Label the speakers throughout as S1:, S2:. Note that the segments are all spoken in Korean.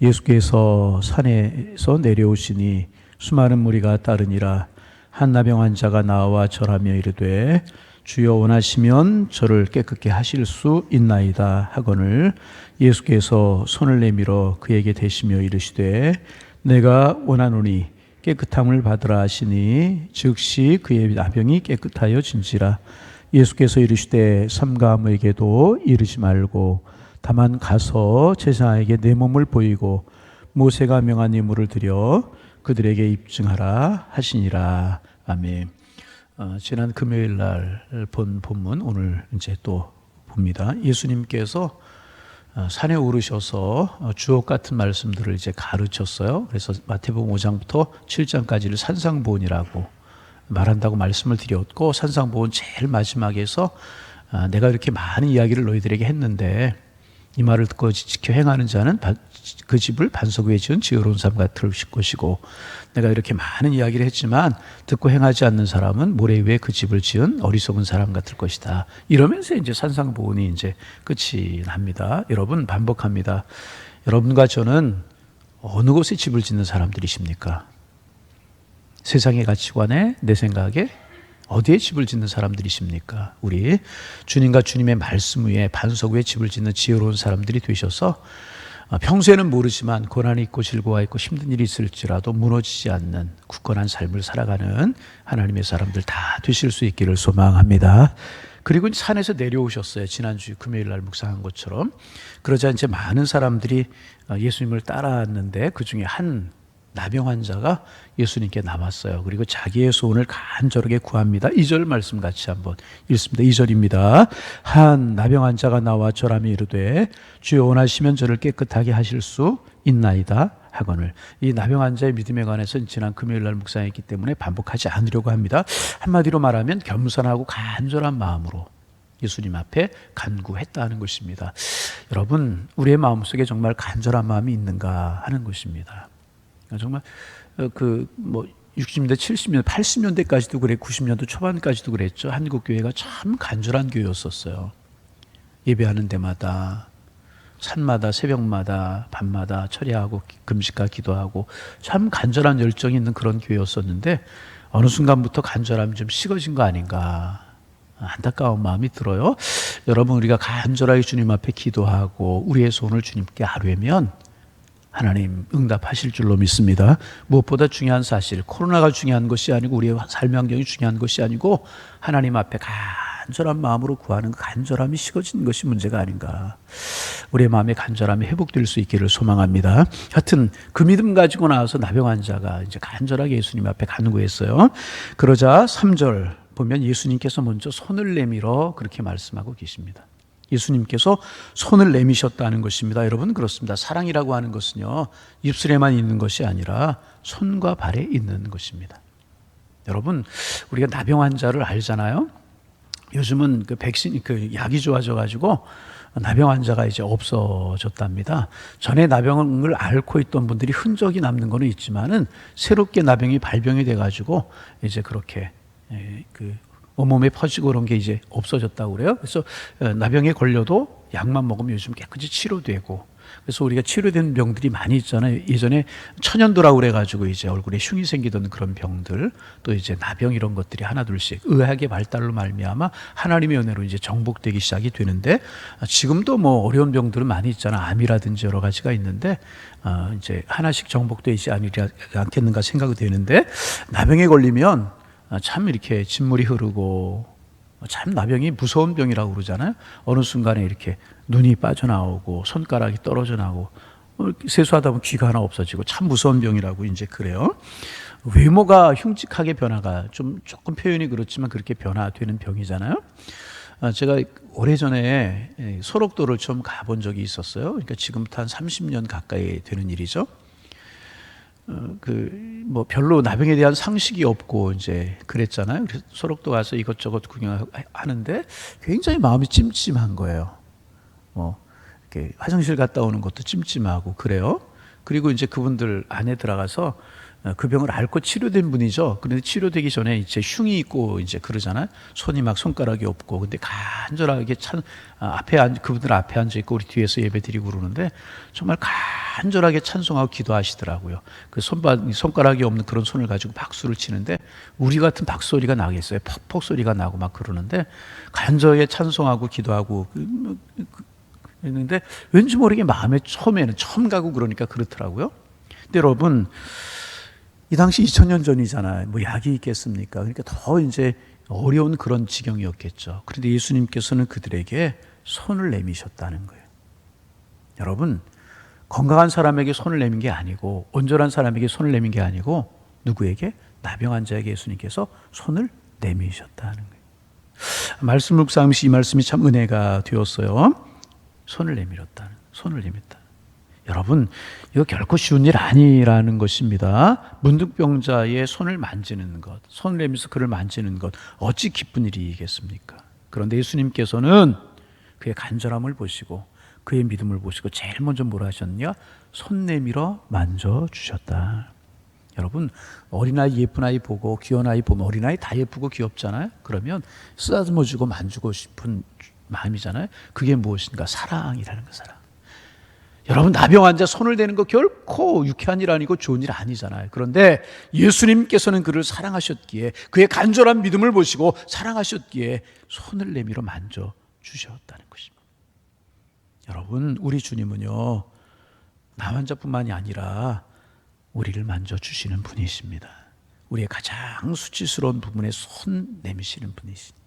S1: 예수께서 산에서 내려오시니 수많은 무리가 따르니라. 한 나병 환자가 나와 절하며 이르되 주여 원하시면 저를 깨끗게 하실 수 있나이다 하거늘 예수께서 손을 내밀어 그에게 대시며 이르시되 내가 원하노니 깨끗함을 받으라 하시니 즉시 그의 나병이 깨끗하여 진지라. 예수께서 이르시되 삼가 아무에게도 이르지 말고 다만 가서 제사장에게 내 몸을 보이고 모세가 명한 예물을 드려 그들에게 입증하라 하시니라. 아멘. 지난 금요일 날 본 본문 오늘 이제 또 봅니다. 예수님께서 산에 오르셔서 주옥 같은 말씀들을 이제 가르쳤어요. 그래서 마태복음 5장부터 7장까지를 산상보훈이라고 말한다고 말씀을 드렸고, 산상보훈 제일 마지막에서 내가 이렇게 많은 이야기를 너희들에게 했는데 이 말을 듣고 지켜 행하는 자는 그 집을 반석 위에 지은 지혜로운 사람 같을 것이고, 내가 이렇게 많은 이야기를 했지만 듣고 행하지 않는 사람은 모래 위에 그 집을 지은 어리석은 사람 같을 것이다. 이러면서 이제 산상보훈이 이제 끝이 납니다. 여러분, 반복합니다. 여러분과 저는 어느 곳에 집을 짓는 사람들이십니까? 세상의 가치관에, 내 생각에 어디에 집을 짓는 사람들이십니까? 우리 주님과 주님의 말씀 위에 반석 위에 집을 짓는 지혜로운 사람들이 되셔서 평소에는 모르지만 고난이 있고 질고가 있고 힘든 일이 있을지라도 무너지지 않는 굳건한 삶을 살아가는 하나님의 사람들 다 되실 수 있기를 소망합니다. 그리고 산에서 내려오셨어요. 지난주 금요일 날 묵상한 것처럼. 그러자 이제 많은 사람들이 예수님을 따라왔는데 그 중에 한 나병 환자가 예수님께 남았어요. 그리고 자기의 소원을 간절하게 구합니다. 2절 말씀 같이 한번 읽습니다. 2절입니다. 한 나병 환자가 나와 절하며 이르되 주여 원하시면 저를 깨끗하게 하실 수 있나이다 하거늘. 이 나병 환자의 믿음에 관해서 지난 금요일 날 묵상했기 때문에 반복하지 않으려고 합니다. 한마디로 말하면 겸손하고 간절한 마음으로 예수님 앞에 간구했다는 것입니다. 여러분, 우리의 마음속에 정말 간절한 마음이 있는가 하는 것입니다. 정말 60년대, 70년대, 80년대까지도 그래, 90년대 초반까지도 그랬죠. 한국 교회가 참 간절한 교회였었어요. 예배하는 데마다, 산마다, 새벽마다, 밤마다 철야하고 금식과 기도하고 참 간절한 열정이 있는 그런 교회였었는데 어느 순간부터 간절함이 좀 식어진 거 아닌가, 안타까운 마음이 들어요. 여러분, 우리가 간절하게 주님 앞에 기도하고 우리의 소원을 주님께 아뢰면 하나님 응답하실 줄로 믿습니다. 무엇보다 중요한 사실, 코로나가 중요한 것이 아니고 우리의 삶의 환경이 중요한 것이 아니고 하나님 앞에 간절한 마음으로 구하는 그 간절함이 식어진 것이 문제가 아닌가. 우리의 마음의 간절함이 회복될 수 있기를 소망합니다. 하여튼 그 믿음 가지고 나와서 나병 환자가 이제 간절하게 예수님 앞에 간구했어요. 그러자 3절 보면 예수님께서 먼저 손을 내밀어 그렇게 말씀하고 계십니다. 예수님께서 손을 내미셨다는 것입니다. 여러분, 그렇습니다. 사랑이라고 하는 것은요, 입술에만 있는 것이 아니라 손과 발에 있는 것입니다. 여러분, 우리가 나병 환자를 알잖아요. 요즘은 그 약이 좋아져 가지고 나병 환자가 이제 없어졌답니다. 전에 나병을 앓고 있던 분들이 흔적이 남는 거는 있지만은 새롭게 나병이 발병이 돼 가지고 이제 그렇게 온몸에 퍼지고 그런 게 이제 없어졌다고 그래요. 그래서 나병에 걸려도 약만 먹으면 요즘 깨끗이 치료되고, 그래서 우리가 치료된 병들이 많이 있잖아요. 예전에 천연두라고 그래가지고 이제 얼굴에 흉이 생기던 그런 병들, 또 이제 나병 이런 것들이 하나둘씩 의학의 발달로 말미암아 하나님의 은혜로 이제 정복되기 시작이 되는데, 지금도 뭐 어려운 병들은 많이 있잖아. 암이라든지 여러 가지가 있는데 이제 하나씩 정복되지 않겠는가 생각이 되는데, 나병에 걸리면 참 이렇게 진물이 흐르고, 참 나병이 무서운 병이라고 그러잖아요. 어느 순간에 이렇게 눈이 빠져나오고 손가락이 떨어져 나오고 세수하다 보면 귀가 하나 없어지고 참 무서운 병이라고 이제 그래요. 외모가 흉측하게 변화가 조금 표현이 그렇지만 그렇게 변화되는 병이잖아요. 제가 오래전에 소록도를 좀 가본 적이 있었어요. 그러니까 지금부터 한 30년 가까이 되는 일이죠. 별로 나병에 대한 상식이 없고 이제 그랬잖아요. 그래서 소록도 가서 이것저것 구경하는데 굉장히 마음이 찜찜한 거예요. 이렇게 화장실 갔다 오는 것도 찜찜하고 그래요. 그리고 이제 그분들 안에 들어가서 그 병을 앓고 치료된 분이죠. 그런데 치료되기 전에 이제 흉이 있고 이제 그러잖아요. 손이 막 손가락이 없고, 근데 간절하게 그분들 앞에 앉아 있고 우리 뒤에서 예배 드리고 그러는데 정말 간절하게 찬송하고 기도하시더라고요. 그 손가락이 없는 그런 손을 가지고 박수를 치는데 우리 같은 박수 소리가 나겠어요. 퍽퍽 소리가 나고 막 그러는데 간절하게 찬송하고 기도하고 했는데 왠지 모르게 마음에 처음 가고 그러니까 그렇더라고요. 근데 여러분, 이 당시 2000년 전이잖아요. 뭐 약이 있겠습니까? 그러니까 더 이제 어려운 그런 지경이었겠죠. 그런데 예수님께서는 그들에게 손을 내미셨다는 거예요. 여러분, 건강한 사람에게 손을 내민 게 아니고, 온전한 사람에게 손을 내민 게 아니고, 누구에게? 나병 자에게 예수님께서 손을 내미셨다는 거예요. 말씀 묵상하면서 이 말씀이 참 은혜가 되었어요. 손을 내밀었다. 여러분, 이거 결코 쉬운 일 아니라는 것입니다. 문득병자의 손을 만지는 것, 손을 내밀면서 그를 만지는 것, 어찌 기쁜 일이겠습니까? 그런데 예수님께서는 그의 간절함을 보시고 그의 믿음을 보시고 제일 먼저 뭐라 하셨냐? 손 내밀어 만져주셨다. 여러분, 어린아이 예쁜 아이 보고 귀여운 아이 보면 어린아이 다 예쁘고 귀엽잖아요. 그러면 쓰다듬어주고 만지고 싶은 마음이잖아요. 그게 무엇인가? 사랑이라는 거, 사랑. 여러분, 나병 환자 손을 대는 거 결코 유쾌한 일 아니고 좋은 일 아니잖아요. 그런데 예수님께서는 그를 사랑하셨기에, 그의 간절한 믿음을 보시고 사랑하셨기에 손을 내밀어 만져주셨다는 것입니다. 여러분, 우리 주님은요, 나 환자뿐만이 아니라 우리를 만져주시는 분이십니다. 우리의 가장 수치스러운 부분에 손 내미시는 분이십니다.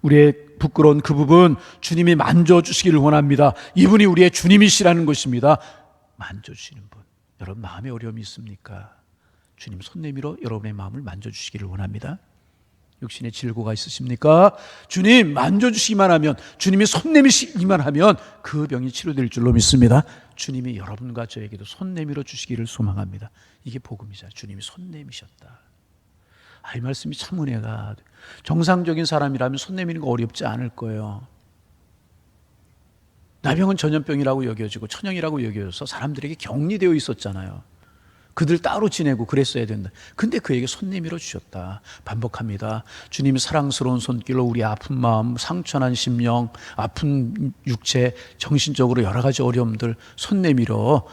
S1: 우리의 부끄러운 그 부분 주님이 만져주시기를 원합니다. 이분이 우리의 주님이시라는 것입니다. 만져주시는 분. 여러분, 마음에 어려움이 있습니까? 주님 손 내밀어 여러분의 마음을 만져주시기를 원합니다. 육신에 질고가 있으십니까? 주님 만져주시기만 하면, 주님이 손 내미시기만 하면 그 병이 치료될 줄로 믿습니다. 주님이 여러분과 저에게도 손 내밀어 주시기를 소망합니다. 이게 복음이죠. 주님이 손 내미셨다. 이 말씀이 참 은혜가, 정상적인 사람이라면 손 내미는 거 어렵지 않을 거예요. 나병은 전염병이라고 여겨지고 천형이라고 여겨져서 사람들에게 격리되어 있었잖아요. 그들 따로 지내고 그랬어야 된다. 근데 그에게 손 내밀어 주셨다. 반복합니다. 주님의 사랑스러운 손길로 우리 아픈 마음, 상처난 심령, 아픈 육체, 정신적으로 여러 가지 어려움들 손 내밀어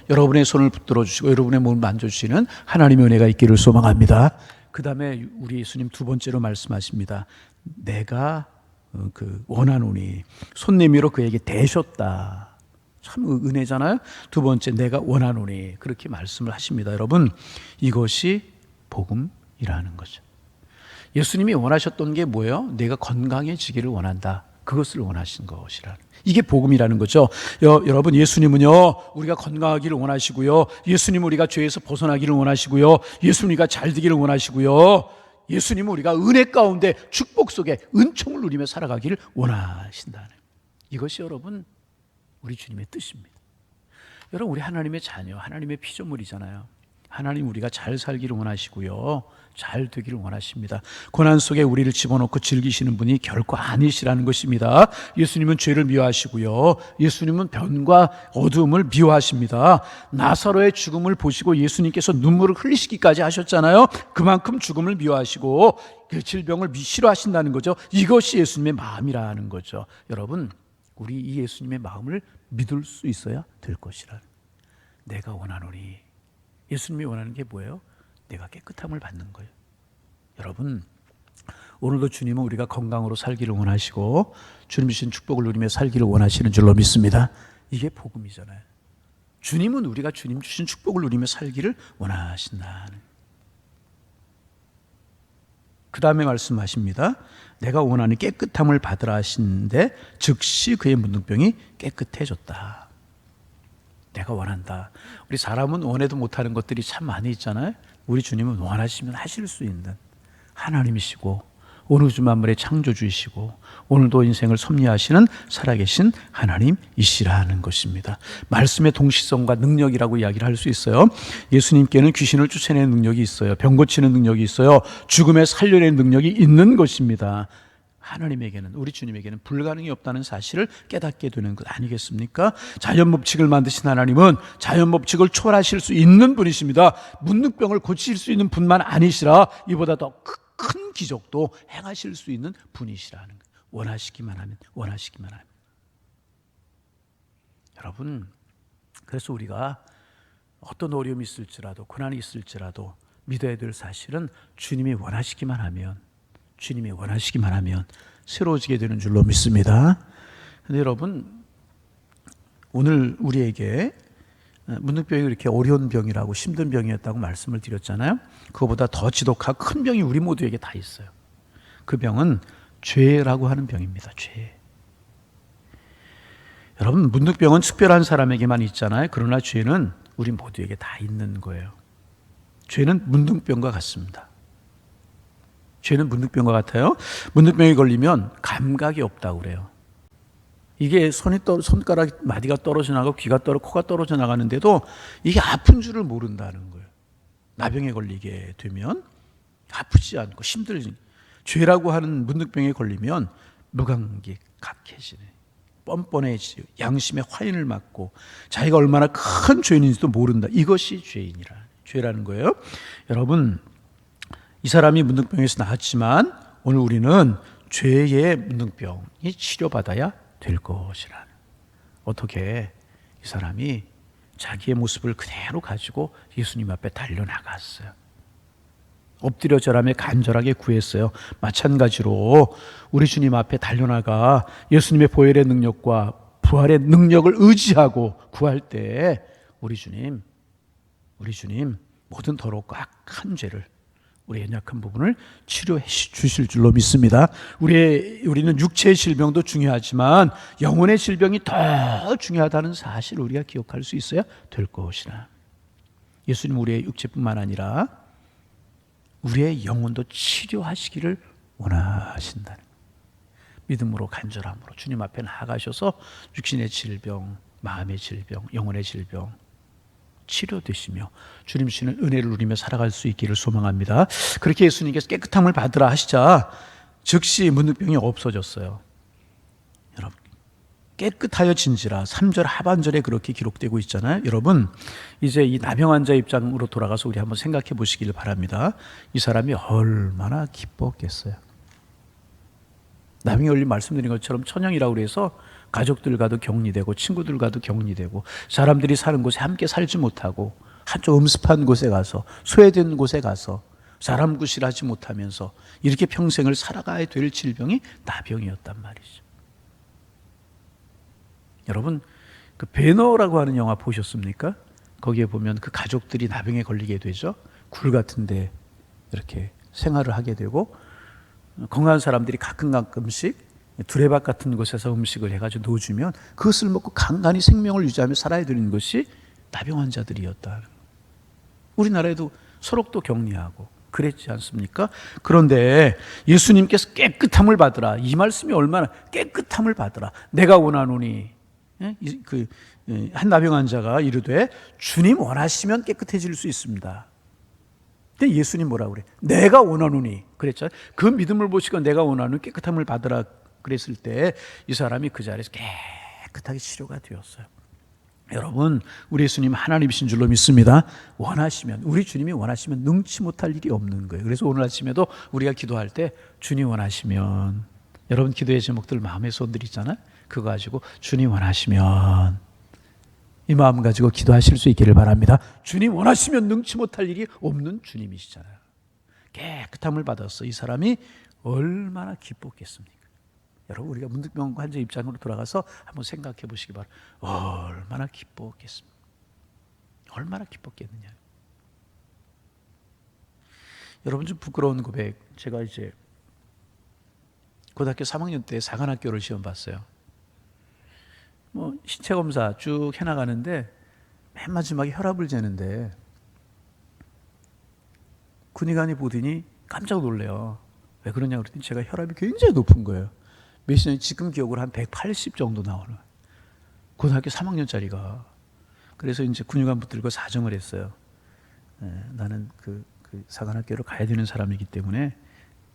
S1: 여러분의 손을 붙들어 주시고 여러분의 몸을 만져주시는 하나님의 은혜가 있기를 소망합니다. 그 다음에 우리 예수님 두 번째로 말씀하십니다. 내가 원하노니, 손 내밀어 그에게 대셨다. 참 은혜잖아요. 두 번째, 내가 원하노니, 그렇게 말씀을 하십니다. 여러분, 이것이 복음이라는 거죠. 예수님이 원하셨던 게 뭐예요? 내가 건강해지기를 원한다. 그것을 원하신 것이라는, 이게 복음이라는 거죠. 여러분, 예수님은요, 우리가 건강하기를 원하시고요, 예수님은 우리가 죄에서 벗어나기를 원하시고요, 예수님 우리가 잘 되기를 원하시고요, 예수님은 우리가 은혜 가운데 축복 속에 은총을 누리며 살아가기를 원하신다는, 이것이 여러분 우리 주님의 뜻입니다. 여러분, 우리 하나님의 자녀, 하나님의 피조물이잖아요. 하나님 우리가 잘 살기를 원하시고요, 잘 되기를 원하십니다. 고난 속에 우리를 집어넣고 즐기시는 분이 결코 아니시라는 것입니다. 예수님은 죄를 미워하시고요, 예수님은 변과 어두움을 미워하십니다. 나사로의 죽음을 보시고 예수님께서 눈물을 흘리시기까지 하셨잖아요. 그만큼 죽음을 미워하시고 그 질병을 싫어하신다는 거죠. 이것이 예수님의 마음이라는 거죠. 여러분, 우리 이 예수님의 마음을 믿을 수 있어야 될 것이라. 내가 원하노니, 예수님이 원하는 게 뭐예요? 내가 깨끗함을 받는 거예요. 여러분, 오늘도 주님은 우리가 건강으로 살기를 원하시고 주님 주신 축복을 누리며 살기를 원하시는 줄로 믿습니다. 이게 복음이잖아요. 주님은 우리가 주님 주신 축복을 누리며 살기를 원하신다는. 그 다음에 말씀하십니다. 내가 원하는 깨끗함을 받으라 하시는데 즉시 그의 문둥병이 깨끗해졌다. 내가 원한다. 우리 사람은 원해도 못하는 것들이 참 많이 있잖아요. 우리 주님은 원하시면 하실 수 있는 하나님이시고, 온 우주 만물의 창조주이시고 오늘도 인생을 섭리하시는 살아계신 하나님이시라는 것입니다. 말씀의 동시성과 능력이라고 이야기를 할 수 있어요. 예수님께는 귀신을 쫓아내는 능력이 있어요. 병 고치는 능력이 있어요. 죽음에 살려내는 능력이 있는 것입니다. 하나님에게는, 우리 주님에게는 불가능이 없다는 사실을 깨닫게 되는 것 아니겠습니까? 자연법칙을 만드신 하나님은 자연법칙을 초월하실 수 있는 분이십니다. 문둥병을 고칠 수 있는 분만 아니시라 이보다 더 큰 기적도 행하실 수 있는 분이시라는 거예요. 원하시기만 하면, 원하시기만 하면. 여러분, 그래서 우리가 어떤 어려움이 있을지라도, 고난이 있을지라도 믿어야 될 사실은 주님이 원하시기만 하면, 주님이 원하시기만 하면 새로워지게 되는 줄로 믿습니다. 그런데 여러분, 오늘 우리에게 문둥병이 이렇게 어려운 병이라고, 힘든 병이었다고 말씀을 드렸잖아요. 그거보다 더 지독하고 큰 병이 우리 모두에게 다 있어요. 그 병은 죄라고 하는 병입니다. 죄. 여러분, 문둥병은 특별한 사람에게만 있잖아요. 그러나 죄는 우리 모두에게 다 있는 거예요. 죄는 문둥병과 같습니다. 죄는 문둥병과 같아요. 문둥병에 걸리면 감각이 없다고 그래요. 이게 손가락 마디가 떨어져 나가고 귀가 코가 떨어져 나가는데도 이게 아픈 줄을 모른다는 거예요. 나병에 걸리게 되면 아프지 않고 힘들지. 죄라고 하는 문둥병에 걸리면 무감기 각해지네. 뻔뻔해지고 양심의 화인을 맞고 자기가 얼마나 큰 죄인인지도 모른다. 이것이 죄라는 거예요. 여러분, 이 사람이 문둥병에서 나았지만 오늘 우리는 죄의 문둥병이 치료받아야 될 것이라는. 어떻게 이 사람이 자기의 모습을 그대로 가지고 예수님 앞에 달려나갔어요. 엎드려 절하며 간절하게 구했어요. 마찬가지로 우리 주님 앞에 달려나가 예수님의 보혈의 능력과 부활의 능력을 의지하고 구할 때 우리 주님 모든 더럽고 악한 죄를, 우리의 연약한 부분을 치료해 주실 줄로 믿습니다. 우리는 육체의 질병도 중요하지만 영혼의 질병이 더 중요하다는 사실을 우리가 기억할 수 있어야 될 것이라. 예수님 우리의 육체뿐만 아니라 우리의 영혼도 치료하시기를 원하신다는 믿음으로 간절함으로 주님 앞에 나아가셔서 육신의 질병, 마음의 질병, 영혼의 질병 치료되시며 주님 주시는 은혜를 누리며 살아갈 수 있기를 소망합니다. 그렇게 예수님께서 깨끗함을 받으라 하시자 즉시 문둥병이 없어졌어요. 여러분, 깨끗하여진지라 3절 하반절에 그렇게 기록되고 있잖아요. 여러분, 이제 이 나병 환자 입장으로 돌아가서 우리 한번 생각해 보시길 바랍니다. 이 사람이 얼마나 기뻤겠어요. 나병이 걸린 말씀드린 것처럼 천형이라고 해서 가족들과도 격리되고 친구들과도 격리되고 사람들이 사는 곳에 함께 살지 못하고 한쪽 음습한 곳에 가서 소외된 곳에 가서 사람 구실하지 못하면서 이렇게 평생을 살아가야 될 질병이 나병이었단 말이죠. 여러분, 그 배너라고 하는 영화 보셨습니까? 거기에 보면 그 가족들이 나병에 걸리게 되죠. 굴 같은데 이렇게 생활을 하게 되고 건강한 사람들이 가끔씩 두레박 같은 곳에서 음식을 해가지고 넣어주면 그것을 먹고 간간히 생명을 유지하며 살아야 되는 것이 나병 환자들이었다. 우리나라에도 소록도 격리하고 그랬지 않습니까? 그런데 예수님께서 깨끗함을 받으라, 이 말씀이 얼마나 깨끗함을 받으라, 내가 원하노니, 한 나병 환자가 이르되 주님 원하시면 깨끗해질 수 있습니다. 근데 예수님 뭐라고 그래? 내가 원하노니 그랬잖아요. 그 믿음을 보시고 내가 원하노니 깨끗함을 받으라 그랬을 때 이 사람이 그 자리에서 깨끗하게 치료가 되었어요. 여러분, 우리 예수님 하나님이신 줄로 믿습니다. 원하시면, 우리 주님이 원하시면 능치 못할 일이 없는 거예요. 그래서 오늘 아침에도 우리가 기도할 때 주님 원하시면, 여러분 기도의 제목들 마음의 손들 있잖아요. 그거 가지고 주님 원하시면, 이 마음 가지고 기도하실 수 있기를 바랍니다. 주님 원하시면 능치 못할 일이 없는 주님이시잖아요. 깨끗함을 받았어. 이 사람이 얼마나 기뻤겠습니까? 여러분, 우리가 문둥병 환자 입장으로 돌아가서 한번 생각해 보시기 바랍니다. 얼마나 기뻤겠습니까? 얼마나 기뻤겠느냐. 여러분, 좀 부끄러운 고백. 제가 이제 고등학교 3학년 때 사관학교를 시험 봤어요. 신체 검사 쭉 해나가는데 맨 마지막에 혈압을 재는데 군의관이 보더니 깜짝 놀래요. 왜 그러냐 그랬더니 제가 혈압이 굉장히 높은 거예요. 몇십 년, 지금 기억으로 한 180 정도 나오는 고등학교 3학년짜리가. 그래서 이제 군의관 붙들고 사정을 했어요. 나는 그 사관학교를 가야 되는 사람이기 때문에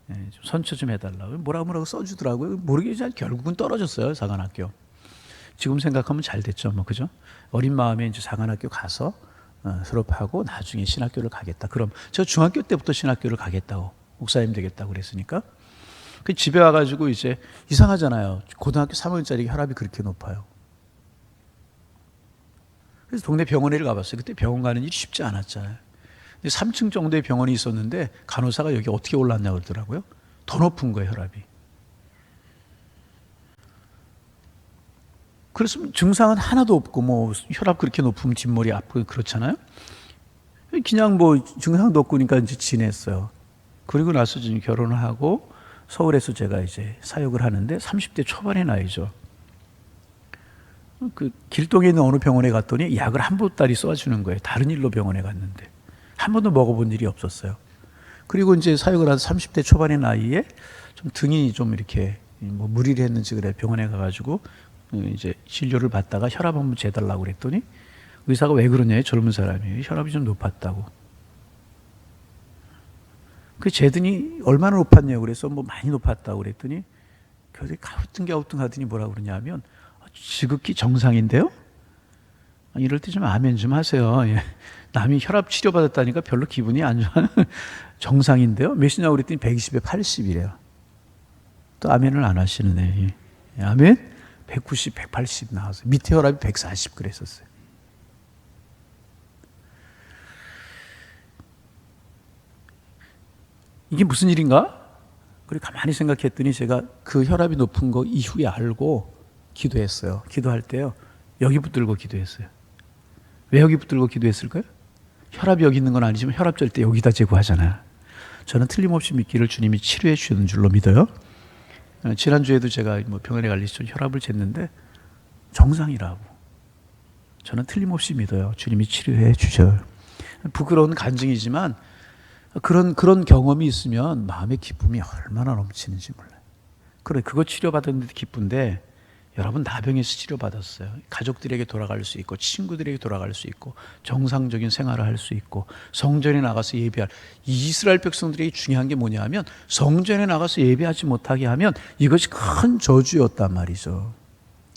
S1: 좀 선처 좀 해달라고 뭐라고 써주더라고요. 모르겠지만 결국은 떨어졌어요. 사관학교. 지금 생각하면 잘 됐죠, 뭐 그죠? 어린 마음에 이제 사관학교 가서 졸업하고 나중에 신학교를 가겠다. 그럼 저 중학교 때부터 신학교를 가겠다고 목사님 되겠다고 그랬으니까 그 집에 와가지고 이제 이상하잖아요. 고등학교 3학년짜리 혈압이 그렇게 높아요. 그래서 동네 병원에를 가봤어요. 그때 병원 가는 일이 쉽지 않았잖아요. 근데 3층 정도의 병원이 있었는데 간호사가 여기 어떻게 올랐냐고 그러더라고요. 더 높은 거예요, 혈압이. 그래서 증상은 하나도 없고 뭐 혈압 그렇게 높으면 뒷머리 아프고 그렇잖아요. 그냥 뭐 증상도 없고 그러니까 이제 지냈어요. 그리고 나서 지금 결혼을 하고 서울에서 제가 이제 사역을 하는데 30대 초반의 나이죠. 그 길동에 있는 어느 병원에 갔더니 약을 한 보따리 쏘아주는 거예요. 다른 일로 병원에 갔는데 한 번도 먹어본 일이 없었어요. 그리고 이제 사역을 한 30대 초반의 나이에 좀 등이 좀 이렇게 뭐 무리를 했는지 그래 병원에 가가지고 이제 진료를 받다가 혈압 한번 재달라고 그랬더니 의사가 왜 그러냐, 젊은 사람이 혈압이 좀 높았다고. 그 재더니 얼마나 높았냐고 그래서 뭐 많이 높았다고 그랬더니 교수님 가우뚱 하더니 뭐라 그러냐면 지극히 정상인데요. 이럴 때 좀 아멘 좀 하세요. 예. 남이 혈압 치료 받았다니까 별로 기분이 안 좋아하는 정상인데요. 몇이냐고 그랬더니 120에 80이래요. 또 아멘을 안 하시네. 예. 아멘 190, 180 나왔어요. 밑에 혈압이 140 그랬었어요. 이게 무슨 일인가? 그리고 가만히 생각했더니 제가 그 혈압이 높은 거 이후에 알고 기도했어요. 기도할 때요. 여기 붙들고 기도했어요. 왜 여기 붙들고 기도했을까요? 혈압이 여기 있는 건 아니지만 혈압 잴 때 여기다 재고 하잖아요. 저는 틀림없이 믿기를 주님이 치료해 주는 줄로 믿어요. 지난주에도 제가 뭐 병원에 갈 때 혈압을 쟀는데 정상이라고. 저는 틀림없이 믿어요. 주님이 치료해 주셔요. 부끄러운 간증이지만 그런 경험이 있으면 마음의 기쁨이 얼마나 넘치는지 몰라요. 그래, 그거 치료받았는데 기쁜데 여러분 나병에서 치료받았어요. 가족들에게 돌아갈 수 있고 친구들에게 돌아갈 수 있고 정상적인 생활을 할 수 있고 성전에 나가서 예배할, 이스라엘 백성들에게 중요한 게 뭐냐 하면 성전에 나가서 예배하지 못하게 하면 이것이 큰 저주였단 말이죠.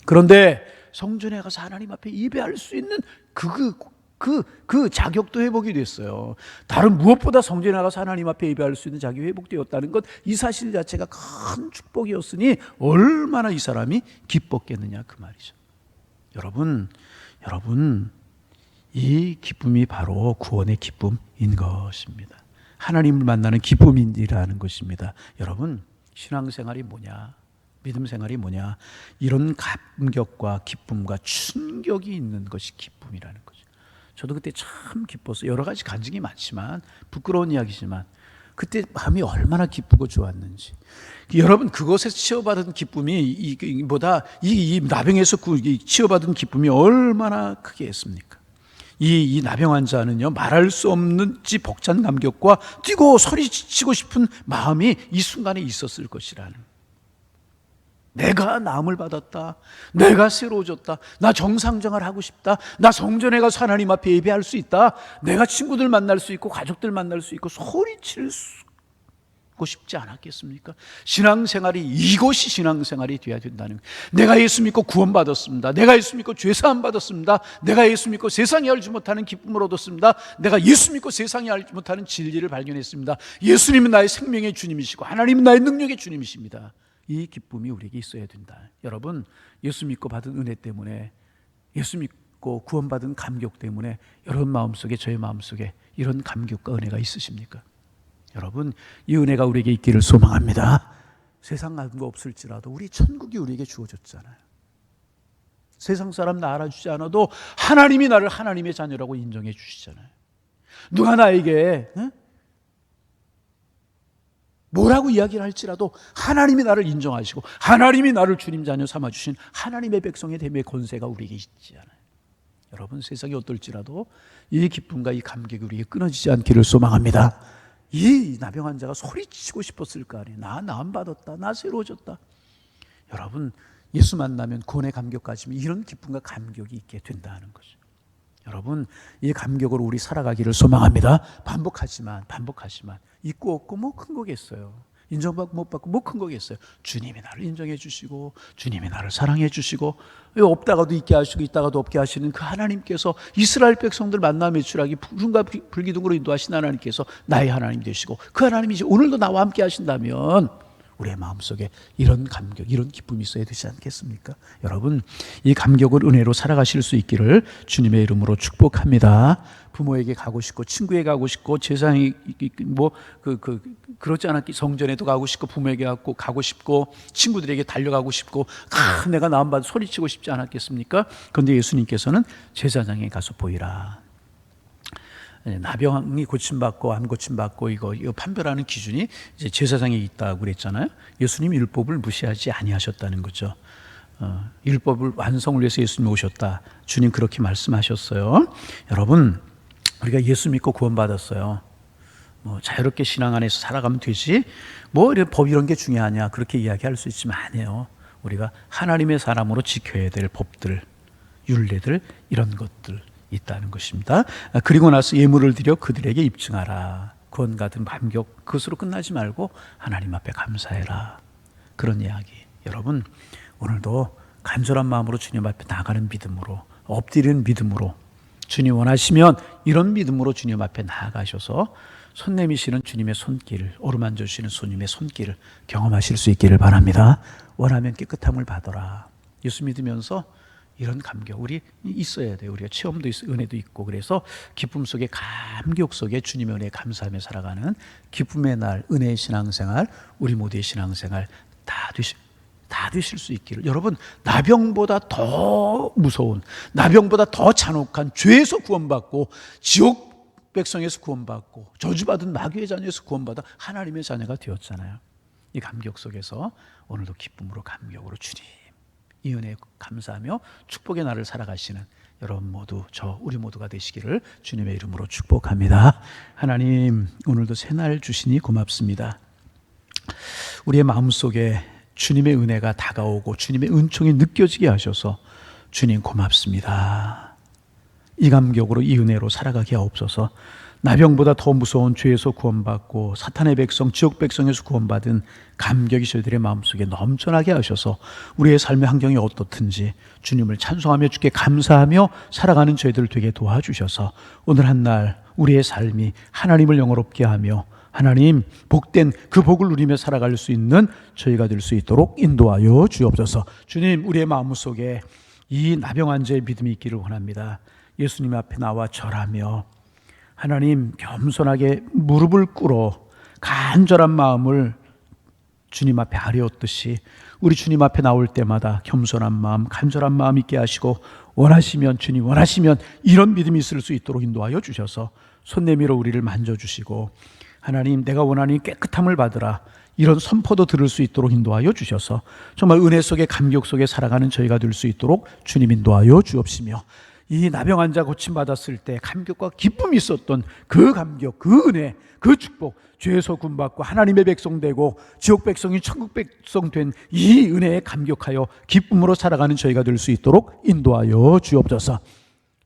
S1: 그런데 성전에 가서 하나님 앞에 예배할 수 있는 그 자격도 회복이 됐어요. 다른 무엇보다 성전에 나가서 하나님 앞에 예배할 수 있는 자격이 회복되었다는 것, 이 사실 자체가 큰 축복이었으니 얼마나 이 사람이 기뻤겠느냐 그 말이죠. 여러분 이 기쁨이 바로 구원의 기쁨인 것입니다. 하나님을 만나는 기쁨이라는 것입니다. 여러분 신앙생활이 뭐냐, 믿음 생활이 뭐냐, 이런 감격과 기쁨과 충격이 있는 것이 기쁨이라는 거죠. 저도 그때 참 기뻤어요. 여러 가지 간증이 많지만 부끄러운 이야기지만 그때 마음이 얼마나 기쁘고 좋았는지. 여러분 그것에서 치유받은 기쁨이 이 나병에서 치유받은 기쁨이 얼마나 크게 했습니까? 이 나병 환자는요 말할 수 없는지 벅찬 감격과 뛰고 소리치고 싶은 마음이 이 순간에 있었을 것이라는. 내가 나음을 받았다. 내가 새로워졌다. 나 정상생활 하고 싶다. 나 성전에 가서 하나님 앞에 예배할 수 있다. 내가 친구들 만날 수 있고 가족들 만날 수 있고 소리치고 싶지 않았겠습니까? 신앙생활이 이것이 신앙생활이 되어야 된다는 거예요. 내가 예수 믿고 구원받았습니다. 내가 예수 믿고 죄사함 받았습니다. 내가 예수 믿고 세상이 알지 못하는 기쁨을 얻었습니다. 내가 예수 믿고 세상이 알지 못하는 진리를 발견했습니다. 예수님은 나의 생명의 주님이시고 하나님은 나의 능력의 주님이십니다. 이 기쁨이 우리에게 있어야 된다. 여러분 예수 믿고 받은 은혜 때문에, 예수 믿고 구원받은 감격 때문에 여러분 마음속에, 저의 마음속에 이런 감격과 은혜가 있으십니까? 여러분 이 은혜가 우리에게 있기를 소망합니다. 세상 알고 없을지라도 우리 천국이 우리에게 주어졌잖아요. 세상 사람 나 알아주지 않아도 하나님이 나를 하나님의 자녀라고 인정해 주시잖아요. 누가 나에게 뭐라고 이야기를 할지라도 하나님이 나를 인정하시고 하나님이 나를 주님 자녀 삼아주신 하나님의 백성의 됨의 권세가 우리에게 있지 않아요. 여러분 세상이 어떨지라도 이 기쁨과 이 감격이 우리에게 끊어지지 않기를 소망합니다. 이 나병 환자가 소리치고 싶었을 거 아니에요. 나 나음 받았다. 나 새로워졌다. 여러분 예수 만나면 구원의 감격 가지면 이런 기쁨과 감격이 있게 된다는 거죠. 여러분 이 감격으로 우리 살아가기를 소망합니다. 반복하지만 있고 없고 뭐 큰 거겠어요. 인정받고 못 받고 뭐 큰 거겠어요. 주님이 나를 인정해 주시고 주님이 나를 사랑해 주시고 없다가도 있게 하시고 있다가도 없게 하시는 그 하나님께서 이스라엘 백성들 만나 매출하기 푸른과 불기둥으로 인도하신 하나님께서 나의 하나님 되시고 그 하나님이 이제 오늘도 나와 함께 하신다면 우리의 마음속에 이런 감격, 이런 기쁨이 있어야 되지 않겠습니까? 여러분, 이 감격을 은혜로 살아가실 수 있기를 주님의 이름으로 축복합니다. 부모에게 가고 싶고 친구에게 가고 싶고 제사장이 그렇지 않았기 성전에도 가고 싶고 부모에게 가고 싶고 친구들에게 달려가고 싶고 내가 나음받아 소리치고 싶지 않았겠습니까? 그런데 예수님께서는 제사장에 가서 보이라. 나병이 고침받고 안 고침받고 이거 판별하는 기준이 이제 제사장에 있다고 그랬잖아요. 예수님 율법을 무시하지 아니하셨다는 거죠. 율법을 완성을 위해서 예수님이 오셨다. 주님 그렇게 말씀하셨어요. 여러분, 우리가 예수 믿고 구원받았어요. 자유롭게 신앙 안에서 살아가면 되지. 법 이런 게 중요하냐 그렇게 이야기할 수 있지만 아니에요. 우리가 하나님의 사람으로 지켜야 될 법들, 율례들 이런 것들 있다는 것입니다. 그리고 나서 예물을 드려 그들에게 입증하라. 구원 같은 감격 그것으로 끝나지 말고 하나님 앞에 감사해라. 그런 이야기. 여러분, 오늘도 간절한 마음으로 주님 앞에 나가는 믿음으로, 엎드리는 믿음으로, 주님 원하시면 이런 믿음으로 주님 앞에 나아가셔서 손 내미시는 주님의 손길을, 어루만져 주시는 주님의 손길을 경험하실 수 있기를 바랍니다. 원하면 깨끗함을 받아라. 예수 믿으면서 이런 감격 우리 있어야 돼요. 우리가 체험도 있고 은혜도 있고 그래서 기쁨 속에 감격 속에 주님의 은혜에 감사하며 살아가는 기쁨의 날 은혜의 신앙생활 우리 모두의 신앙생활 다 되실 수 있기를. 여러분, 나병보다 더 무서운 나병보다 더 잔혹한 죄에서 구원받고 지옥 백성에서 구원받고 저주받은 마귀의 자녀에서 구원받아 하나님의 자녀가 되었잖아요. 이 감격 속에서 오늘도 기쁨으로 감격으로 주님 이 은혜에 감사하며 축복의 날을 살아가시는 여러분 모두 우리 모두가 되시기를 주님의 이름으로 축복합니다. 하나님 오늘도 새날 주시니 고맙습니다. 우리의 마음속에 주님의 은혜가 다가오고 주님의 은총이 느껴지게 하셔서 주님 고맙습니다. 이 감격으로 이 은혜로 살아가게 하옵소서. 나병보다 더 무서운 죄에서 구원받고 사탄의 백성, 지옥 백성에서 구원받은 감격이 저희들의 마음속에 넘쳐나게 하셔서 우리의 삶의 환경이 어떻든지 주님을 찬송하며 주께 감사하며 살아가는 저희들 되게 도와주셔서 오늘 한날 우리의 삶이 하나님을 영화롭게 하며 하나님 복된 그 복을 누리며 살아갈 수 있는 저희가 될 수 있도록 인도하여 주옵소서. 주님, 우리의 마음속에 이 나병 환자의 믿음이 있기를 원합니다. 예수님 앞에 나와 절하며 하나님 겸손하게 무릎을 꿇어 간절한 마음을 주님 앞에 아뢰었듯이 우리 주님 앞에 나올 때마다 겸손한 마음, 간절한 마음 있게 하시고 원하시면 주님 원하시면 이런 믿음이 있을 수 있도록 인도하여 주셔서 손 내밀어 우리를 만져주시고 하나님 내가 원하는 깨끗함을 받으라 이런 선포도 들을 수 있도록 인도하여 주셔서 정말 은혜 속에 감격 속에 살아가는 저희가 될 수 있도록 주님 인도하여 주옵시며 이 나병 환자 고침받았을 때 감격과 기쁨이 있었던 그 감격, 그 은혜, 그 축복, 죄에서 구원받고 하나님의 백성 되고 지옥 백성이 천국 백성 된 이 은혜에 감격하여 기쁨으로 살아가는 저희가 될 수 있도록 인도하여 주옵소서.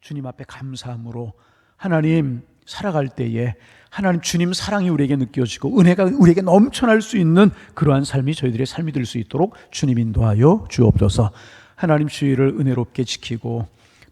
S1: 주님 앞에 감사함으로 하나님 살아갈 때에 하나님 주님 사랑이 우리에게 느껴지고 은혜가 우리에게 넘쳐날 수 있는 그러한 삶이 저희들의 삶이 될 수 있도록 주님 인도하여 주옵소서. 하나님 주의를 은혜롭게 지키고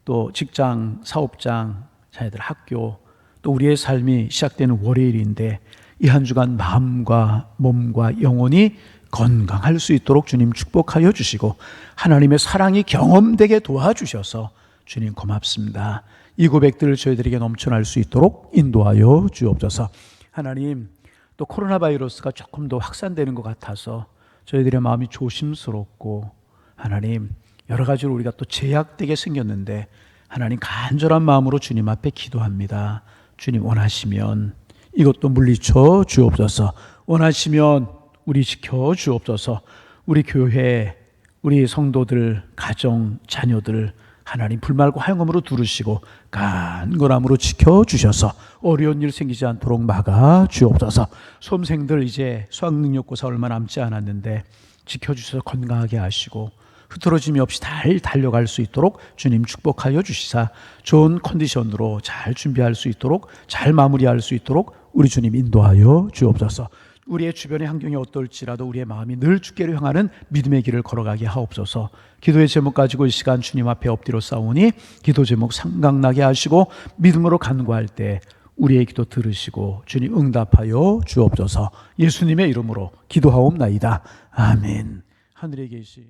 S1: 또 직장, 사업장, 자녀들 학교 또 우리의 삶이 시작되는 월요일인데 이 한 주간 마음과 몸과 영혼이 건강할 수 있도록 주님 축복하여 주시고 하나님의 사랑이 경험되게 도와주셔서 주님 고맙습니다. 이 고백들을 저희들에게 넘쳐날 수 있도록 인도하여 주옵소서. 하나님 또 코로나 바이러스가 조금 더 확산되는 것 같아서 저희들의 마음이 조심스럽고 하나님 여러 가지로 우리가 또 제약되게 생겼는데 하나님 간절한 마음으로 주님 앞에 기도합니다. 주님 원하시면 이것도 물리쳐 주옵소서. 원하시면 우리 지켜 주옵소서. 우리 교회, 우리 성도들, 가정, 자녀들 하나님 불말고 화영음으로 두르시고 간절함으로 지켜주셔서 어려운 일 생기지 않도록 막아 주옵소서. 수험생들 이제 수학능력고사 얼마 남지 않았는데 지켜주셔서 건강하게 하시고 흐트러짐이 없이 잘 달려갈 수 있도록 주님 축복하여 주시사 좋은 컨디션으로 잘 준비할 수 있도록 잘 마무리할 수 있도록 우리 주님 인도하여 주옵소서. 우리의 주변의 환경이 어떨지라도 우리의 마음이 늘 주께를 향하는 믿음의 길을 걸어가게 하옵소서. 기도의 제목 가지고 이 시간 주님 앞에 엎드려 싸우니 기도 제목 생각나게 하시고 믿음으로 간구할 때 우리의 기도 들으시고 주님 응답하여 주옵소서. 예수님의 이름으로 기도하옵나이다. 아멘. 하늘에 계시